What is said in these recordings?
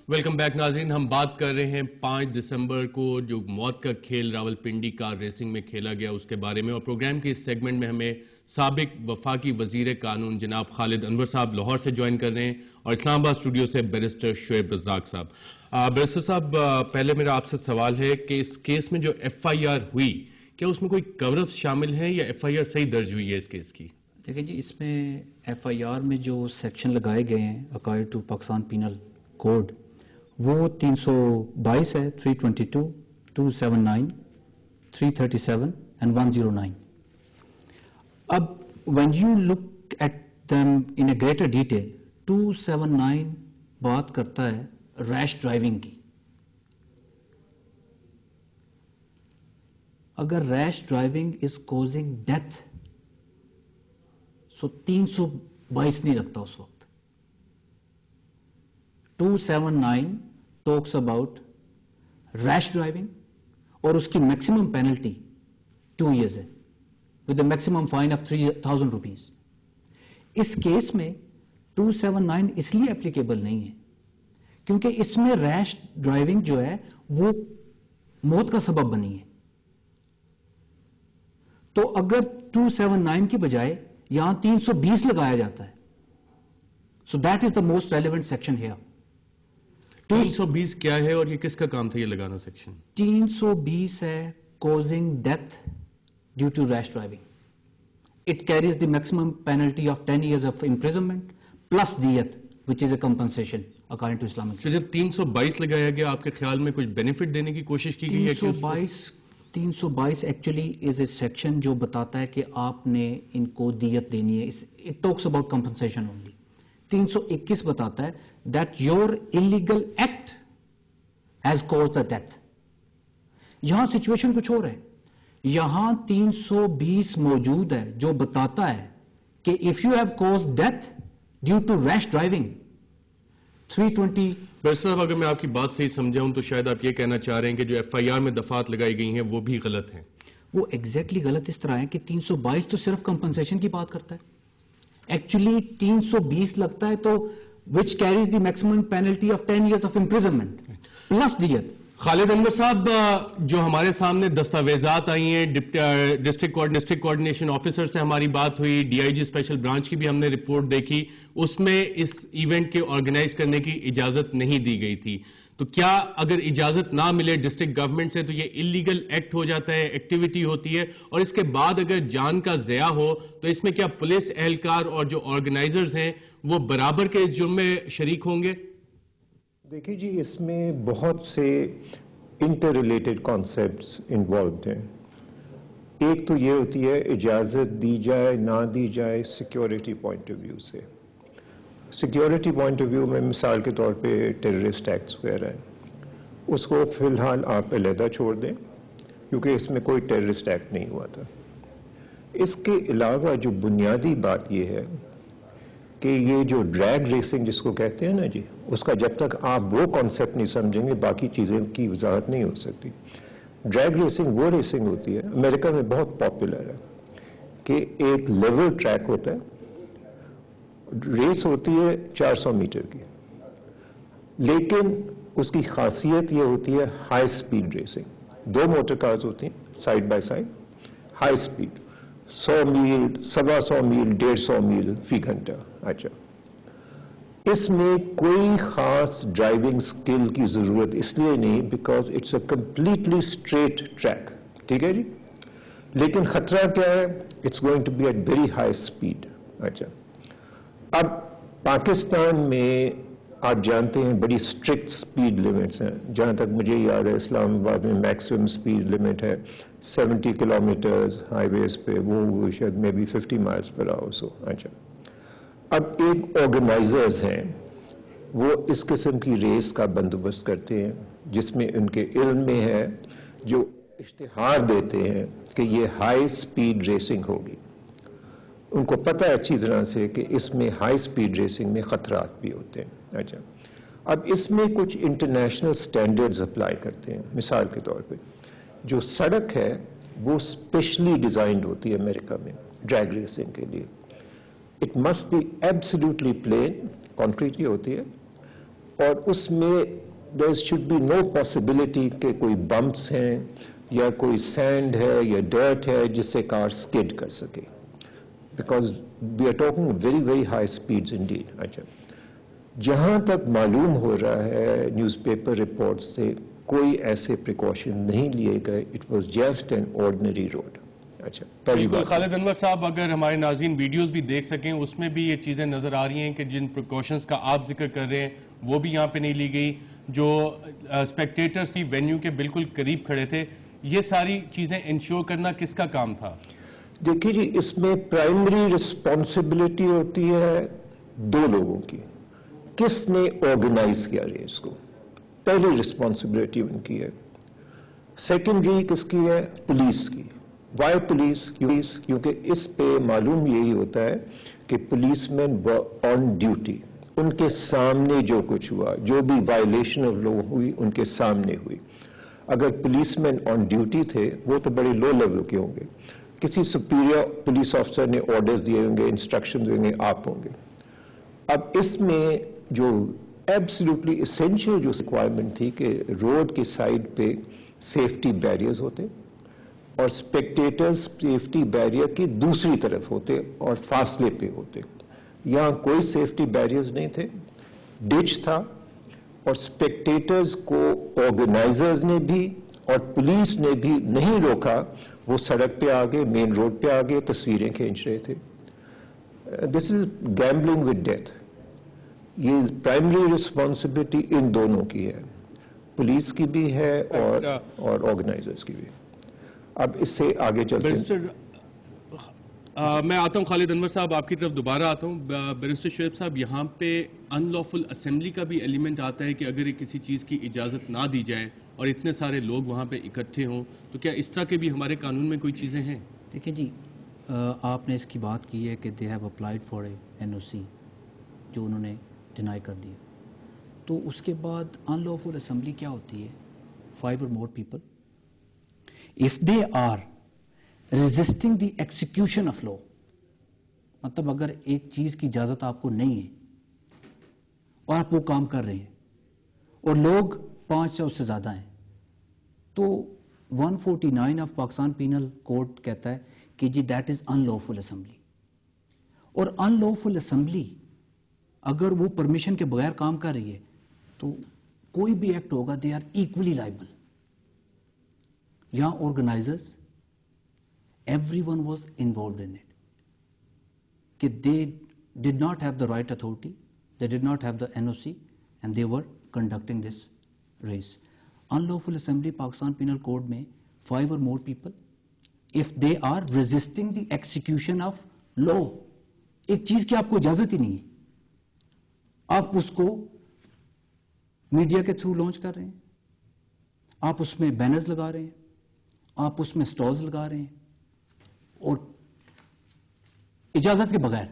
Welcome back ناظرین. ہم بات کر رہے ہیں 5 دسمبر کو جو موت کا کھیل راولپنڈی کار ریسنگ میں کھیلا گیا اس کے بارے میں, اور پروگرام کے اس سیگمنٹ میں ہمیں سابق وفاقی وزیر قانون جناب خالد انور صاحب لاہور سے جوائن کر رہے ہیں, اور اسلام آباد اسٹوڈیو سے بیرسٹر شعیب رزاق صاحب. بیرسٹر صاحب, پہلے میرا آپ سے سوال ہے کہ اس کیس میں جو ایف آئی آر ہوئی, کیا اس میں کوئی کور اپ شامل ہیں یا ایف آئی آر صحیح درج ہوئی ہے اس کیس کی؟ دیکھیں جی, اس میں ایف آئی آر میں جو سیکشن لگائے گئے ہیں according to Pakistan Penal Code, وہ 322 ہے, 322, 279, 337 and 109. اب when you look at them in a greater detail, 279 بات کرتا ہے ریش ڈرائیونگ کی. اگر ریش ڈرائیونگ از کوزنگ ڈیتھ سو 322 نہیں لگتا اس وقت. 279 talks about rash driving اور اس کی میکسیمم پینلٹی 2 years ہے with a maximum fine of 3,000 rupees. اس کیس میں 279 اس لیے اپلیکیبل نہیں ہے کیونکہ اس میں ریش ڈرائیونگ جو ہے وہ موت کا سبب بنی ہے. تو اگر 279 کی بجائے یہاں 320 لگایا جاتا ہے, so that is the most relevant section here. 320 کیا ہے اور یہ کس کا کام تھا یہ لگانا سیکشن؟ 320 ہے causing death due to rash driving. It carries the maximum penalty of 10 years of imprisonment plus diyat, which is a compensation according to Islamic. تو جب 322 لگایا گیا, آپ کے خیال میں کچھ بینیفٹ دینے کی کوشش کی گئی ہے؟ 322 ایکچولی از اے سیکشن جو بتاتا ہے کہ آپ نے ان کو دیت دینی ہے. It talks about compensation only. 321 بتاتا ہے that your illegal act has caused the death. یہاں سچویشن کچھ اور ہے. یہاں 320 موجود ہے جو بتاتا ہے کہ if you have caused death due to rash driving, 320. Barrister صاحب, اگر میں آپ کی بات صحیح سمجھا ہوں تو شاید آپ یہ کہنا چاہ رہے ہیں کہ جو ایف آئی آر میں دفعات لگائی گئی ہیں وہ بھی غلط ہیں. وہ ایگزیکٹلی غلط اس طرح ہے کہ 322 تو صرف کمپنسیشن کی بات کرتا ہے. ایکچولی 320 لگتا ہے تو which carries the maximum penalty of 10 years of imprisonment plus دیت. خالد انور صاحب, جو ہمارے سامنے دستاویزات آئی ہیں, ڈسٹرکٹ کوارڈینیشن آفیسر سے ہماری بات ہوئی, D I G special branch کی بھی ہم نے رپورٹ دیکھی, اس میں اس ایونٹ کے آرگنائز کرنے کی اجازت نہیں دی گئی تھی. تو کیا اگر اجازت نہ ملے ڈسٹرکٹ گورنمنٹ سے تو یہ اللیگل ایکٹ ہو جاتا ہے, ایکٹیویٹی ہوتی ہے, اور اس کے بعد اگر جان کا ضیاع ہو تو اس میں کیا پولیس اہلکار اور جو آرگنائزرز ہیں وہ برابر کے اس جرم میں شریک ہوں گے؟ دیکھیں جی, اس میں بہت سے انٹر ریلیٹڈ کانسیپٹس انوالوڈ ہیں. ایک تو یہ ہوتی ہے اجازت دی جائے نہ دی جائے سیکیورٹی پوائنٹ آف ویو سے. سیکیورٹی پوائنٹ آف ویو میں مثال کے طور پہ ٹیررسٹ ایکٹس وغیرہ ہیں, اس کو فی الحال آپ علیحدہ چھوڑ دیں کیونکہ اس میں کوئی ٹیررسٹ ایکٹ نہیں ہوا تھا. اس کے علاوہ جو بنیادی بات یہ ہے کہ یہ جو ڈریگ ریسنگ جس کو کہتے ہیں نا جی, اس کا جب تک آپ وہ کانسیپٹ نہیں سمجھیں گے باقی چیزیں کی وضاحت نہیں ہو سکتی. ڈریگ ریسنگ وہ ریسنگ ہوتی ہے, امریکہ میں بہت پاپولر ہے, کہ ایک لیول ٹریک ہوتا ہے, ریس ہوتی ہے 400 میٹر کی, لیکن اس کی خاصیت یہ ہوتی ہے high speed racing. 2 motor cars ہوتی ہیں side by side, high speed 100 میل, 125 میل, 150 میل فی گھنٹہ. اچھا, اس میں کوئی خاص ڈرائیونگ سکل کی ضرورت اس لیے نہیں because it's a completely straight track. ٹھیک ہے جی, لیکن خطرہ کیا ہے, it's going to be at very high speed. اچھا, اب پاکستان میں آپ جانتے ہیں بڑی اسٹرکٹ سپیڈ لمٹس ہیں. جہاں تک مجھے یاد ہے اسلام آباد میں میکسیمم سپیڈ لمٹ ہے 70 کلومیٹرز ہائی ویز پہ, وہ شاید میں بھی 50 مائلز پر آورس ہو. اچھا, اب ایک آرگنائزرز ہیں وہ اس قسم کی ریس کا بندوبست کرتے ہیں جس میں ان کے علم میں ہے, جو اشتہار دیتے ہیں کہ یہ ہائی سپیڈ ریسنگ ہوگی. ان کو پتہ ہے اچھی طرح سے کہ اس میں ہائی سپیڈ ریسنگ میں خطرات بھی ہوتے ہیں. اچھا, اب اس میں کچھ انٹرنیشنل سٹینڈرڈز اپلائی کرتے ہیں. مثال کے طور پہ جو سڑک ہے وہ اسپیشلی ڈیزائنڈ ہوتی ہے امریکہ میں ڈریگ ریسنگ کے لیے. It must be absolutely plain, concrete کی ہوتی ہے, اور اس میں there should be no possibility کہ کوئی بمپس ہیں یا کوئی سینڈ ہے یا ڈرٹ ہے جس سے کار سکڈ کر سکے, because we are talking very very high speeds indeed. اچھا, جہاں تک معلوم ہو رہا ہے نیوز پیپر رپورٹ سے کوئی ایسے پریکاشن نہیں لیے گئے, it was just an ordinary road. اچھا, پہلی بالکل. بات خالد انور صاحب, اگر ہمارے ناظرین ویڈیوز بھی دیکھ سکیں اس میں بھی یہ چیزیں نظر آ رہی ہیں کہ جن پریکاشنز کا آپ ذکر کر رہے ہیں وہ بھی یہاں پہ نہیں لی گئی. جو اسپیکٹیٹرز تھی وینیو کے بالکل قریب کھڑے تھے, یہ ساری چیزیں انشور کرنا کس کا کام تھا؟ دیکھیے جی, اس میں پرائمری رسپانسبلٹی ہوتی ہے دو لوگوں کی. کس نے آرگنائز کیا ریس کو, پہلی رسپانسبلٹی ان کی ہے. سیکنڈری کس کی ہے؟ پولیس کی. Why police? کیونکہ اس پہ معلوم یہی ہوتا ہے کہ پولیس مین آن ڈیوٹی, ان کے سامنے جو کچھ ہوا, جو بھی وائلیشن آف لا ہوئی ان کے سامنے ہوئی. اگر پولیس مین آن ڈیوٹی تھے وہ تو بڑے لو لیول کے ہوں گے, کسی سپیریئر پولیس آفیسر نے آرڈرز دیے ہوں گے, انسٹرکشن دیے ہوں گے, آپ ہوں گے. اب اس میں جو ایبسلیوٹلی اسینشیل جو ریکوائرمنٹ تھی کہ روڈ کی سائڈ پہ سیفٹی بیریئرز ہوتے اور اسپیکٹیٹرز سیفٹی بیریئر کی دوسری طرف ہوتے اور فاصلے پہ ہوتے. یہاں کوئی سیفٹی بیریئرز نہیں تھے, ڈچ تھا, اور اسپیکٹیٹرز کو آرگنائزرز نے بھی اور پولیس نے بھی نہیں روکا. وہ سڑک پہ آگے, مین روڈ پہ آگے تصویریں کھینچ رہے تھے. دس از گیمبلنگ ود ڈیتھ. یہ پرائمری رسپانسبلٹی ان دونوں کی ہے, پولیس کی بھی ہے اور آرگنائزرز کی بھی. اب اس سے آگے چلتے ہیں. میں آتا ہوں خالد انور صاحب, آپ کی طرف دوبارہ آتا ہوں. بیرسٹر شعیب صاحب, یہاں پہ ان لافل اسمبلی کا بھی ایلیمنٹ آتا ہے کہ اگر کسی چیز کی اجازت نہ دی جائے اور اتنے سارے لوگ وہاں پہ اکٹھے ہوں تو کیا اس طرح کے بھی ہمارے قانون میں کوئی چیزیں ہیں؟ دیکھیں جی, آپ نے اس کی بات کی ہے کہ they have applied for a N O C, جو انہوں نے ڈینائی کر دیا. تو اس کے بعد ان لافل اسمبلی کیا ہوتی ہے؟ 5 or more people, if they are resisting the execution of law, مطلب اگر ایک چیز کی اجازت آپ کو نہیں ہے اور آپ وہ کام کر رہے ہیں اور لوگ 5 یا اس سے زیادہ ہیں, تو 149 آف پاکستان پینل کوڈ کہتا ہے کہ جی that is unlawful assembly. اور ان لافل اسمبلی اگر وہ پرمیشن کے بغیر کام کر رہی ہے تو کوئی بھی ایکٹ ہوگا دے آر ایکولی لائبل. یہاں organisers everyone was involved in it, کہ they did not have the right authority, they did not have the NOC, and they were conducting this race. Unlawful assembly Pakistan Penal Code میں 5 or more people, if they are resisting the execution of law, ایک چیز کی آپ کو اجازت ہی نہیں ہے, آپ اس کو میڈیا کے تھرو لانچ کر رہے ہیں, آپ اس میں بینرز لگا رہے ہیں, آپ اس میں سٹالز لگا رہے ہیں اور اجازت کے بغیر.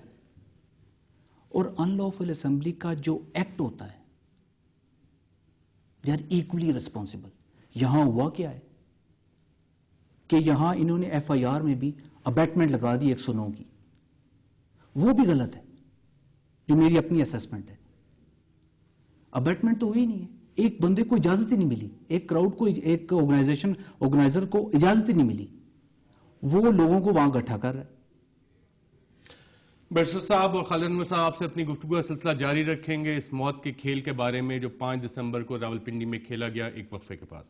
اور ان لافل اسمبلی کا جو ایکٹ ہوتا ہے دے آر ایکولی ریسپانسبل. یہاں ہوا کیا ہے کہ یہاں انہوں نے ایف آئی آر میں بھی ابیٹمنٹ لگا دی 109 کی, وہ بھی غلط ہے, جو میری اپنی اسیسمنٹ ہے. ابیٹمنٹ تو ہوئی نہیں ہے, ایک بندے کو اجازت ہی نہیں ملی, ایک کراؤڈ کو, ایک آرگنائزر کو اجازت ہی نہیں ملی, وہ لوگوں کو وہاں اکٹھا کر رہا ہے. بیرسٹر صاحب اور خالد انور صاحب, آپ سے اپنی گفتگو کا سلسلہ جاری رکھیں گے اس موت کے کھیل کے بارے میں جو 5 دسمبر کو راولپنڈی میں کھیلا گیا, ایک وقفے کے بعد.